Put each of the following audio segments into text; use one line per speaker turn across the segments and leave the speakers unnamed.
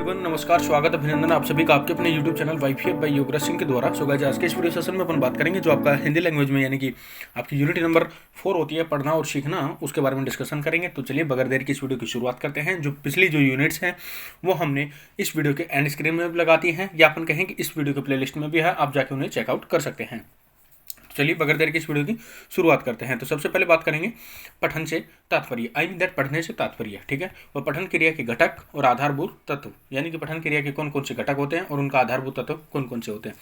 Everyone, नमस्कार, स्वागत, अभिनंदन आप सभी का आपके अपने YouTube channel YPF by Yograj Singh के द्वारा। सो गाइस, आज के इस वीडियो सेशन में अपन बात करेंगे जो आपका हिंदी लैंग्वेज में यानी कि आपकी यूनिट नंबर 4 होती है पढ़ना और सीखना, उसके बारे में डिस्कशन करेंगे। तो चलिए बगैर देर की इस वीडियो की शुरुआत करते हैं। जो पिछली जो यूनिट्स हैं वो हमने इस वीडियो के एंड स्क्रीन में भी लगाती हैं, या अपन कहें कि इस वीडियो के प्लेलिस्ट में भी है, आप जाके उन्हें चेकआउट कर सकते हैं। चलिए बगैर देर की इस वीडियो की शुरुआत करते हैं। तो सबसे पहले बात करेंगे पठन से तात्पर्य, आई मीन दैट पढ़ने से तात्पर्य, ठीक है। और पठन क्रिया के घटक और आधारभूत तत्व, यानी कि पठन क्रिया के कौन कौन से घटक होते हैं और उनका आधारभूत तत्व कौन कौन से होते हैं।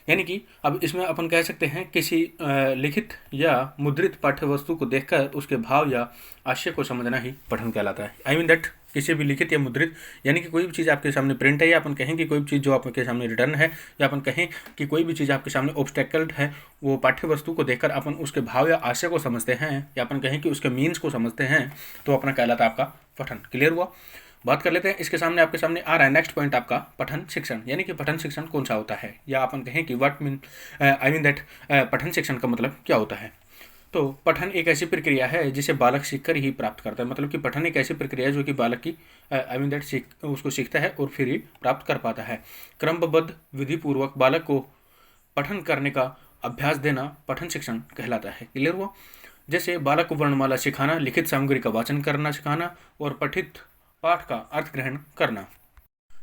यानी कि अब इसमें अपन कह सकते हैं किसी लिखित या मुद्रित पाठ्य वस्तु को देखकर उसके भाव या आशय को समझना ही पठन कहलाता है। आई मीन दैट किसी भी लिखित या मुद्रित, यानी कि कोई भी चीज़ आपके सामने प्रिंट है, या अपन कहें कि कोई भी चीज़ जो आपके सामने रिटर्न है, या अपन कहें कि कोई भी चीज़ आपके सामने ऑब्स्टेकल्ड है, वो पाठ्य वस्तु को देखकर अपन उसके भाव या आशय को समझते हैं, या अपन कहें कि उसके मीन्स को समझते हैं, तो अपना कहलाता है आपका पठन। क्लियर हुआ। बात कर लेते हैं इसके सामने आपके सामने आ रहा है नेक्स्ट पॉइंट आपका पठन शिक्षण, यानी कि पठन शिक्षण कौन सा होता है, या अपन कहें कि what mean I mean that पठन शिक्षण का मतलब क्या होता है। तो पठन एक ऐसी प्रक्रिया है जिसे बालक सीखकर ही प्राप्त करता है। मतलब कि पठन एक ऐसी प्रक्रिया है जो कि बालक की आई मीन दैट उसको सीखता है और फिर ही प्राप्त कर पाता है। क्रमबद्ध विधिपूर्वक बालक को पठन करने का अभ्यास देना पठन शिक्षण कहलाता है। क्लियर हुआ। जैसे बालक को वर्णमाला सिखाना, लिखित सामग्री का वाचन करना सिखाना और पठित पाठ का अर्थ ग्रहण करना।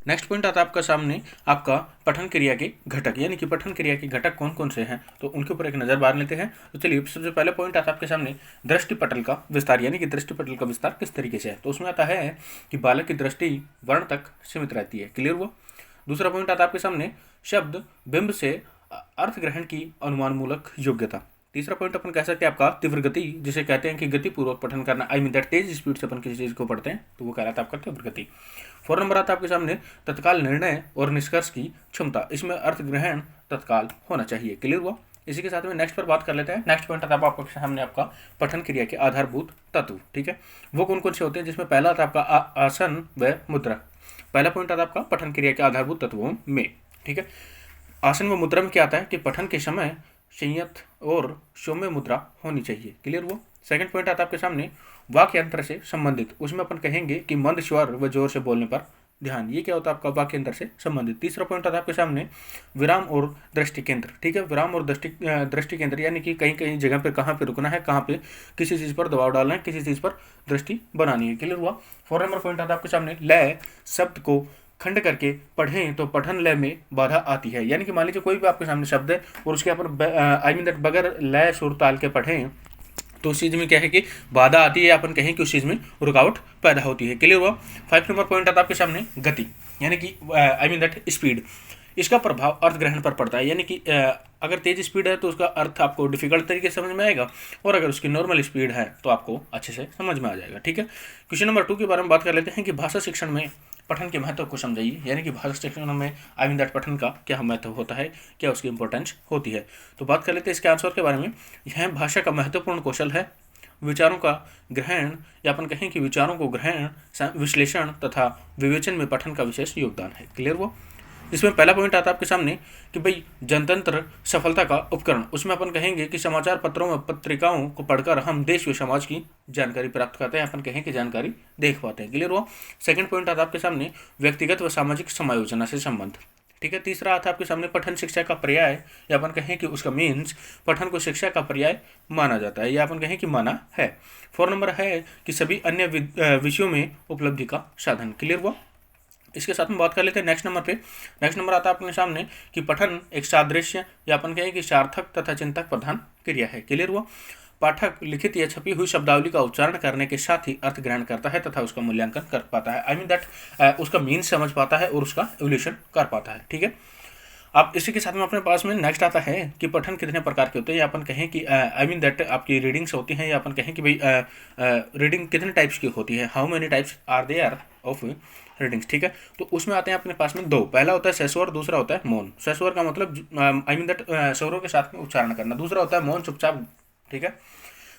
नेक्स्ट पॉइंट आता है आपका सामने आपका पठन क्रिया के घटक, यानी कि पठन क्रिया के घटक कौन कौन से हैं, तो उनके ऊपर एक नज़र मार लेते हैं। तो चलिए सबसे पहले पॉइंट आता है आपके सामने दृष्टि पटल का विस्तार, यानी कि दृष्टि पटल का विस्तार किस तरीके से है। तो उसमें आता है कि बालक की दृष्टि वर्ण तक सीमित रहती है। क्लियर हुआ। दूसरा पॉइंट आता है आपके सामने शब्द बिंब से अर्थ ग्रहण की अनुमानमूलक योग्यता। तीसरा पॉइंट अपन कह सकते हैं आपका तीव्र गति, जिसे कहते हैं कि गतिपूर्वक पठन करना, I mean that Tej speed से अपन किसी चीज़ को पढ़ते हैं तो वो कहलाता है आपका तीव्र गति। 4 नंबर आता है आपके सामने तत्काल निर्णय और निष्कर्ष की क्षमता, इसमें अर्थ ग्रहण तत्काल होना चाहिए। क्लियर हुआ। इसी के साथ में नेक्स्ट पर बात कर लेते हैं। नेक्स्ट पॉइंट आता है आपके सामने आपका पठन क्रिया के आधारभूत तत्व, ठीक है। वो कौन कौन से होते हैं, जिसमें पहला आता है आपका आसन व मुद्रा। पहला पॉइंट आता है आपका पठन क्रिया के आधारभूत तत्वों में, ठीक है। आसन व मुद्रा में क्या आता है कि पठन के समय संयत और सौम्य मुद्रा होनी चाहिए। क्लियर हुआ। सेकंड पॉइंट आता है आपके सामने वाक्य यंत्र से संबंधित, उसमें अपन कहेंगे कि मंद स्वर व जोर से बोलने पर ध्यान, ये क्या होता है आपका वाक्य यंत्र से संबंधित। तीसरा पॉइंट आता है आपके सामने विराम और दृष्टि केंद्र, ठीक है। विराम और दृष्टि केंद्र, यानी कि कहीं कहीं जगह पे कहाँ पे रुकना है, कहाँ पे किसी चीज़ पर दबाव डालना है, किसी चीज़ पर दृष्टि बनानी है। क्लियर हुआ। 4 नंबर पॉइंट आता है आपके सामने लय शब्द को खंड करके पढ़ें तो पठन लय में बाधा आती है। यानी कि मान लीजिए कोई भी आपके सामने शब्द है और उसके ऊपर आई मीन दैट बगैर लय सुर ताल के पढ़ें तो उस चीज़ में क्या है कि बाधा आती है, अपन कहें कि उस चीज़ में रुकावट पैदा होती है। क्लियर हुआ। 5 नंबर पॉइंट आता है आपके सामने गति, यानी कि आई मीन दैट स्पीड, इसका प्रभाव अर्थ ग्रहण पर पड़ता है। यानी कि अगर तेज स्पीड है तो उसका अर्थ आपको डिफिकल्ट तरीके से समझ में आएगा, और अगर उसकी नॉर्मल स्पीड है तो आपको अच्छे से समझ में आ जाएगा, ठीक है। क्वेश्चन नंबर 2 के बारे में बात कर लेते हैं कि भाषा शिक्षण में पठन के महत्व को समझाइए, यानी कि भाषा शिक्षण में आई मीन दैट पठन का क्या महत्व होता है, क्या उसकी इंपॉर्टेंस होती है। तो बात कर लेते हैं इसके आंसर के बारे में। यह भाषा का महत्वपूर्ण कौशल है, विचारों का ग्रहण, या अपन कहें कि विचारों को ग्रहण, विश्लेषण तथा विवेचन में पठन का विशेष योगदान है। क्लियर हुआ। इसमें पहला पॉइंट आता है आपके सामने कि भाई जनतंत्र सफलता का उपकरण, उसमें अपन कहेंगे कि समाचार पत्रों में पत्रिकाओं को पढ़कर हम देश व समाज की जानकारी प्राप्त करते हैं, अपन कहें कि जानकारी देख पाते हैं। क्लियर हुआ। सेकंड पॉइंट आता है आपके सामने व्यक्तिगत व सामाजिक समायोजना से संबंध, ठीक है। तीसरा आता है आपके सामने पठन शिक्षा का पर्याय, या अपन कहें कि उसका मीन्स पठन को शिक्षा का पर्याय माना जाता है, या अपन कहें कि माना है। 4 नंबर है कि सभी अन्य विषयों में उपलब्धि का साधन। क्लियर हुआ। इसके साथ में बात कर लेते हैं नेक्स्ट नंबर पे। नेक्स्ट नंबर आता है अपने सामने कि पठन एक सादृश्य, या अपन कहें कि सार्थक तथा चिंतक प्रधान क्रिया है। क्लियर हुआ। पाठक लिखित या छपी हुई शब्दावली का उच्चारण करने के साथ ही अर्थ ग्रहण करता है तथा उसका मूल्यांकन कर पाता है, आई मीन दैट उसका मीन समझ पाता है और उसका एवोल्यूशन कर पाता है, ठीक है। अब इसी के साथ में अपने पास में नेक्स्ट आता है कि पठन कितने प्रकार के होते हैं, या अपन कहें कि आई मीन दैट आपकी रीडिंग्स होती हैं, या अपन कहें कि भाई रीडिंग कितने टाइप्स की होती है, how many types are there of readings, ठीक है। तो उसमें आते हैं अपने पास में 2, पहला होता है सस्वर, दूसरा होता है मौन। सस्वर का मतलब आई मीन दैट स्वरों के साथ में उच्चारण करना, दूसरा होता है मौन, चुपचाप, ठीक है।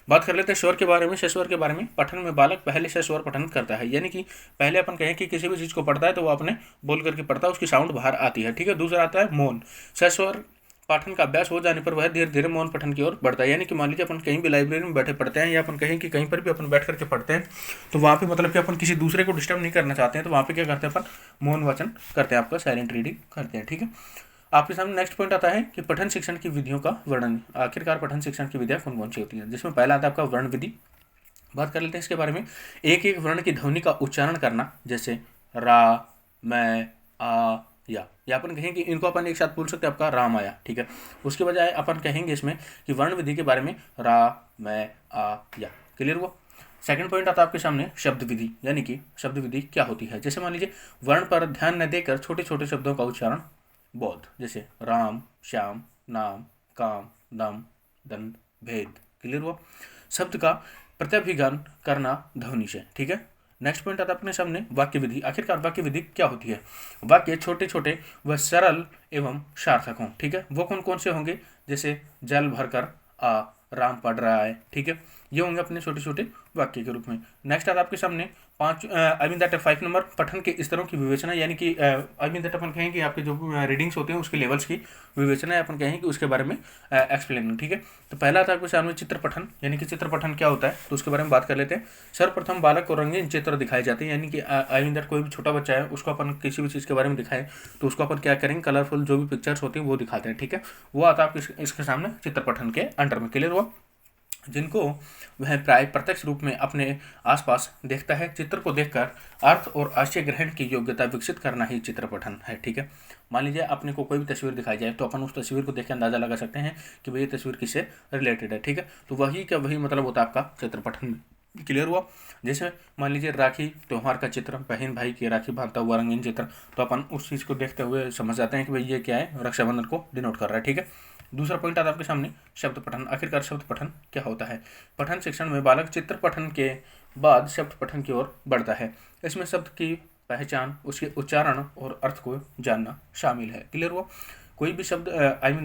बात कर लेते हैं स्वर के बारे में। स्वर के बारे में पठन में बालक पहले से स्वर पठन करता है, यानी कि पहले अपन कहें कि किसी भी चीज़ को पढ़ता है तो वो अपने बोल करके पढ़ता है, उसकी साउंड बाहर आती है, ठीक है। दूसरा आता है मौन। स्वर पाठन का अभ्यास हो जाने पर वह धीरे धीरे मौन पठन की ओर बढ़ता है। यानी कि मान लीजिए अपन कहीं भी लाइब्रेरी में बैठे पढ़ते हैं या अपन कहीं कि कहीं पर भी अपन बैठ करके पढ़ते हैं, तो वहाँ पे मतलब कि अपन किसी दूसरे को डिस्टर्ब नहीं करना चाहते हैं, तो वहाँ पे क्या करते हैं अपन मौन वाचन करते हैं, आपका साइलेंट रीडिंग करते हैं। ठीक है, आपके सामने नेक्स्ट पॉइंट आता है कि पठन शिक्षण की विधियों का वर्णन। आखिरकार पठन शिक्षण की विधियाँ कौन कौन सी होती है, जिसमें पहला आता है आपका वर्ण विधि। बात कर लेते हैं इसके बारे में। एक एक वर्ण की ध्वनि का उच्चारण करना, जैसे रा, मैं, आ, या अपन कहें कि इनको अपन एक साथ बोल सकते हैं आपका राम आया। ठीक है, उसके बजाय अपन कहेंगे इसमें कि वर्ण विधि के बारे में रा, मैं, आ, या। क्लियर हुआ। सेकंड पॉइंट आता है आपके सामने शब्द विधि, यानी कि शब्द विधि क्या होती है। जैसे मान लीजिए वर्ण पर ध्यान न देकर छोटे छोटे शब्दों का उच्चारण बोध, जैसे राम, श्याम, नाम, काम, दम, दंड, भेद। क्लियर हुआ। शब्द का प्रत्यभिज्ञान करना ध्वनि से। ठीक है, नेक्स्ट पॉइंट आता है अपने सामने वाक्य विधि। आखिरकार वाक्य विधि क्या होती है। वाक्य छोटे छोटे व सरल एवं सार्थक हों। ठीक है, वो कौन कौन से होंगे, जैसे जल भरकर आ, राम पढ़ रहा है। ठीक है, ये होंगे अपने छोटे छोटे वाक्य के रूप में। नेक्स्ट आता है आपके सामने 5 नंबर पठन के स्तरों की विवेचना, यानी कि अपन कहें कि आपके जो रीडिंग्स होते हैं उसके लेवल्स की विवेचना अपन कहें कि उसके बारे में एक्सप्लेन। ठीक है, तो पहला आता है आपके सामने चित्र पठन, यानी कि चित्र पठन क्या होता है, तो उसके बारे में बात कर लेते हैं। सर्वप्रथम बालक को रंगीन चित्र दिखाए जाते हैं, यानी कि कोई भी छोटा बच्चा है उसको अपन किसी भी चीज़ के बारे में दिखाएं तो उसको अपन क्या करेंगे, कलरफुल जो भी पिक्चर्स होती हैं वो दिखाते हैं। ठीक है, वो आता है आपके इसके सामने चित्र पठन के अंडर में। क्लियर हुआ। जिनको वह प्राय प्रत्यक्ष रूप में अपने आसपास देखता है, चित्र को देखकर अर्थ और आशय ग्रहण की योग्यता विकसित करना ही चित्र पठन है। ठीक है, मान लीजिए अपने को कोई भी तस्वीर दिखाई जाए तो अपन उस तस्वीर को देख के अंदाजा लगा सकते हैं कि भाई ये तस्वीर किससे रिलेटेड है। ठीक है, तो वही मतलब होता है आपका चित्र पठन में। क्लियर हुआ। जैसे मान लीजिए राखी त्यौहार का चित्र, बहन भाई की राखी बांधता हुआ रंगीन चित्र, तो अपन उस चीज़ को देखते हुए समझ जाते हैं कि भाई ये क्या है, रक्षाबंधन को डिनोट कर रहा है। ठीक है, दूसरा पॉइंट आता है आपके सामने शब्द पठन। आखिरकार शब्द पठन क्या होता है। पठन शिक्षण में बालक चित्र पठन के बाद शब्द पठन की ओर बढ़ता है। इसमें शब्द की पहचान, उसके उच्चारण और अर्थ को जानना शामिल है। क्लियर हुआ। कोई भी शब्द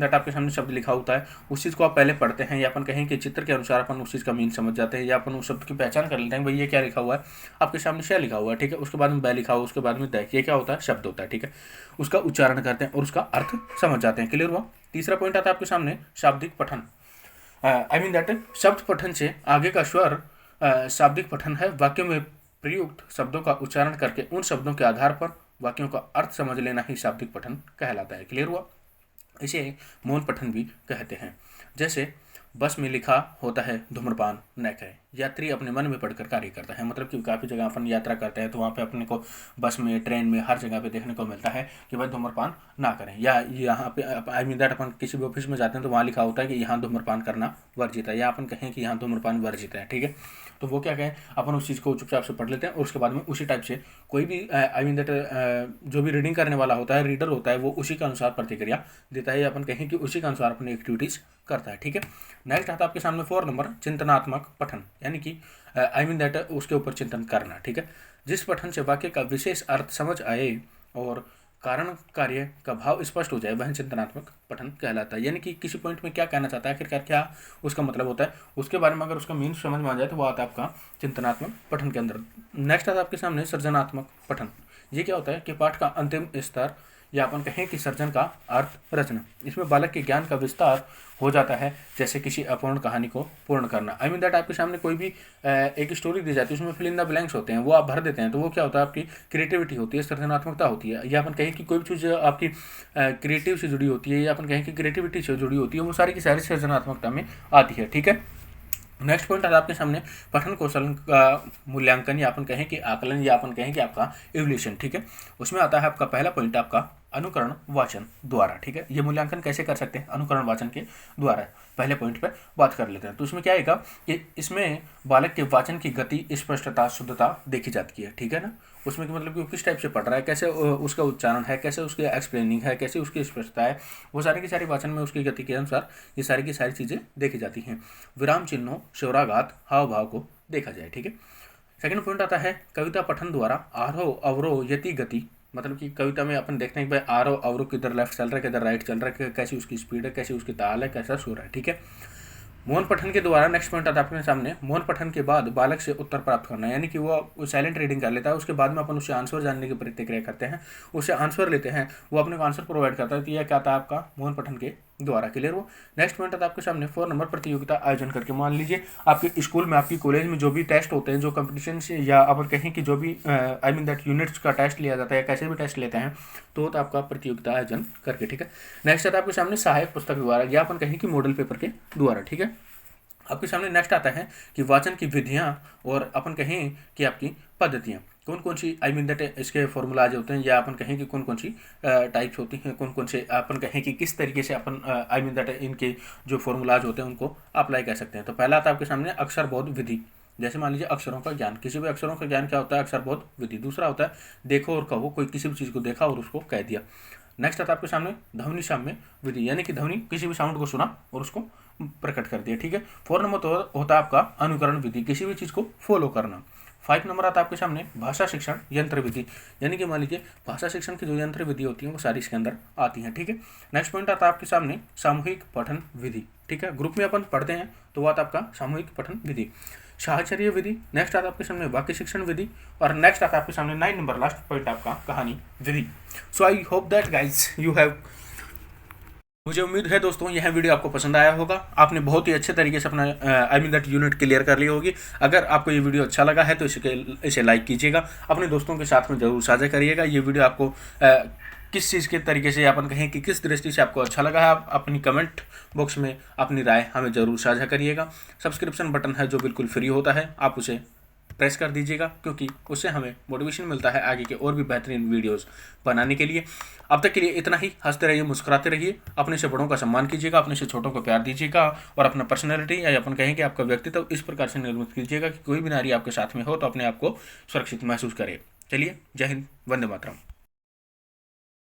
दैट आपके सामने शब्द लिखा होता है, उस चीज़ को आप पहले पढ़ते हैं, या अपन कहें कि चित्र के अनुसार अपन उस चीज़ का मीन समझ जाते हैं, या अपन उस शब्द की पहचान कर लेते हैं, भाई ये क्या लिखा हुआ है, आपके सामने शय लिखा हुआ है। ठीक है, उसके बाद में बै लिखा हुआ, उसके बाद में दै, ये क्या होता है, शब्द होता है। ठीक है, उसका उच्चारण करते हैं और उसका अर्थ समझ जाते हैं। क्लियर हुआ। तीसरा पॉइंट आता है आपके सामने शाब्दिक पठन। दैट शब्द पठन से आगे का स्वर शाब्दिक पठन है। वाक्यों में प्रयुक्त शब्दों का उच्चारण करके उन शब्दों के आधार पर वाक्यों का अर्थ समझ लेना ही शाब्दिक पठन कहलाता है। क्लियर हुआ। इसे मौन पठन भी कहते हैं। जैसे बस में लिखा होता है धूम्रपान न करें, यात्री अपने मन में पढ़कर कार्य करता है। मतलब कि काफ़ी जगह अपन यात्रा करते हैं तो वहाँ पे अपने को बस में, ट्रेन में, हर जगह पे देखने को मिलता है कि भाई धूम्रपान ना करें। या यहाँ पे दैट अपन किसी भी ऑफिस में जाते हैं तो वहाँ लिखा होता है कि यहाँ धूम्रपान करना वर्जित है, या अपन कहें कि यहाँ धूम्रपान वर्जित है। ठीक है, तो वो क्या कहें, अपन उस चीज़ को चुपचाप से पढ़ लेते हैं और उसके बाद में उसी टाइप से कोई भी जो भी रीडिंग करने वाला होता है, रीडर होता है, वो उसी के अनुसार प्रतिक्रिया देता है, या अपन कहें कि उसी के अनुसार अपनी एक्टिविटीज़ करता है। ठीक है, नेक्स्ट आता है आपके सामने 4 नंबर चिंतनात्मक पठन, यानी कि उसके ऊपर चिंतन करना। ठीक है, जिस पठन से वाक्य का विशेष अर्थ समझ आए और कारण कार्य का भाव स्पष्ट हो जाए वह चिंतनात्मक पठन कहलाता है। यानी कि किसी पॉइंट में क्या कहना चाहता है, आखिरकार क्या उसका मतलब होता है, उसके बारे में अगर उसका मीन समझ में आ जाए तो वो आता है आपका चिंतनात्मक पठन के अंदर। नेक्स्ट आता है आपके सामने सृजनात्मक पठन। ये क्या होता है कि पाठ का अंतिम स्तर, या अपन कहें कि सर्जन का अर्थ रचना। इसमें बालक के ज्ञान का विस्तार हो जाता है, जैसे किसी अपूर्ण कहानी को पूर्ण करना। दैट आपके सामने कोई भी एक स्टोरी दी जाती है, उसमें फिल इन द ब्लैंक्स होते हैं, वो आप भर देते हैं, तो वो क्या होता है, आपकी क्रिएटिविटी होती है, सृजनात्मकता होती है। या अपन कहें कि कोई भी चीज़ आपकी क्रिएटिव से जुड़ी होती है, या अपन कहें कि क्रिएटिविटी से जुड़ी होती है, वो सारी की सारी सृजनात्मकता में आती है। ठीक है, नेक्स्ट पॉइंट आता है आपके सामने पठन कौशल का मूल्यांकन, या अपन कहें कि आकलन, या अपन कहें कि आपका इवल्यूशन। ठीक है, उसमें आता है आपका पहला पॉइंट आपका अनुकरण वाचन द्वारा। ठीक है, ये मूल्यांकन कैसे कर सकते हैं, अनुकरण वाचन के द्वारा। पहले पॉइंट पे बात कर लेते हैं। तो इसमें क्या आएगा कि इसमें बालक के वाचन की गति, स्पष्टता, शुद्धता देखी जाती है। ठीक है ना, उसमें कि मतलब कि वो किस टाइप से पढ़ रहा है, कैसे उसका उच्चारण है, कैसे उसकी एक्सप्लेनिंग है, कैसे उसकी स्पष्टता है, वो सारी की सारी वाचन में उसकी गति के अनुसार ये सारी की सारी चीज़ें देखी जाती हैं। विराम चिन्हों, शोराघात, हाव भाव को देखा जाए। ठीक है, सेकंड पॉइंट आता है कविता पठन द्वारा आरोह अवरोह यति गति। मतलब कि कविता में अपन देखते हैं कि भाई आरोह अवरोह किधर लेफ्ट चल रहा है, किधर राइट चल रहा है, कैसी उसकी स्पीड है, कैसी उसकी ताल है, कैसा सुर है। ठीक है, मौन पठन के द्वारा नेक्स्ट पॉइंट आता है अपने सामने मौन पठन के बाद बालक से उत्तर प्राप्त करना, यानी कि वो साइलेंट रीडिंग कर लेता है, उसके बाद में अपन उससे आंसर जानने की प्रतिक्रिया करते हैं, उससे आंसर लेते हैं, वो अपने को आंसर प्रोवाइड करता है। तो यह क्या था आपका मौन पठन के द्वारा। क्लियर हो। नेक्स्ट पॉइंट आता है आपके सामने 4 नंबर प्रतियोगिता आयोजन करके। मान लीजिए आपके स्कूल में, आपकी कॉलेज में जो भी टेस्ट होते हैं, जो कंपटीशन से या अपन कहें कि जो भी आई मीन दैट यूनिट्स का टेस्ट लिया जाता है या कैसे भी टेस्ट लेते हैं, तो होता है आपका प्रतियोगिता आयोजन करके। ठीक है। नेक्स्ट आता है आपके सामने सहायक पुस्तक द्वारा, या अपन कहें कि मॉडल पेपर के द्वारा। ठीक है। आपके सामने नेक्स्ट आता है कि वाचन की विधियां और अपन कहें कि आपकी पद्धतियां, कौन कौन सी आई मीन दैट इसके फॉर्मूलाज होते हैं, या अपन कहें कि कौन कौन सी टाइप्स होती हैं, कौन कौन से अपन कहें कि किस तरीके से अपन आई मीन दैट इनके जो फॉर्मूलाज होते हैं उनको अप्लाई कर सकते हैं। तो पहला आता है आपके सामने अक्षर बोध विधि। जैसे मान लीजिए अक्षरों का ज्ञान, किसी भी अक्षरों का ज्ञान क्या होता है, अक्षर बोध विधि। दूसरा होता है देखो और कहो, कोई किसी भी चीज़ को देखा और उसको कह दिया। नेक्स्ट आता है आपके सामने ध्वनि साम्य विधि, यानी कि ध्वनि किसी भी साउंड को सुना और उसको प्रकट कर दिया। ठीक है। 4 नंबर तो होता है आपका अनुकरण विधि, किसी भी चीज़ को फॉलो करना। 5 नंबर आता है आपके सामने भाषा शिक्षण यंत्र विधि, यानी कि मान लीजिए भाषा शिक्षण की जो यंत्र विधि होती है वो सारी इसके अंदर आती हैं। ठीक है। नेक्स्ट पॉइंट आता है आपके सामने सामूहिक पठन विधि। ठीक है। ग्रुप में अपन पढ़ते हैं तो वो आता है आपका सामूहिक पठन विधि। साहचर्य विधि। नेक्स्ट आता है आपके सामने वाक्य शिक्षण विधि। और नेक्स्ट आता है आपके सामने 9 नंबर लास्ट पॉइंट आपका कहानी विधि। So I hope that guys you have, मुझे उम्मीद है दोस्तों यह वीडियो आपको पसंद आया होगा। आपने बहुत ही अच्छे तरीके से अपना I mean that unit clear कर ली होगी। अगर आपको ये वीडियो अच्छा लगा है तो इसे लाइक कीजिएगा, अपने दोस्तों के साथ में जरूर साझा करिएगा। ये वीडियो आपको किस चीज़ के तरीके से, अपन कहें कि किस दृष्टि से आपको अच्छा लगा है, आप अपनी कमेंट बॉक्स में अपनी राय हमें ज़रूर साझा करिएगा। सब्सक्रिप्शन बटन है जो बिल्कुल फ्री होता है, आप उसे प्रेस कर दीजिएगा, क्योंकि उससे हमें मोटिवेशन मिलता है आगे के और भी बेहतरीन वीडियोस बनाने के लिए। अब तक के लिए इतना ही। हंसते रहिए, मुस्कुराते रहिए, अपने से बड़ों का सम्मान कीजिएगा, अपने से छोटों को प्यार दीजिएगा, और अपना पर्सनैलिटी या अपन कहें कि आपका व्यक्तित्व इस प्रकार से निर्मित कीजिएगा कि कोई भी नारी आपके साथ में हो तो अपने आप को सुरक्षित महसूस करे। चलिए, जय हिंद, वंदे मातरम।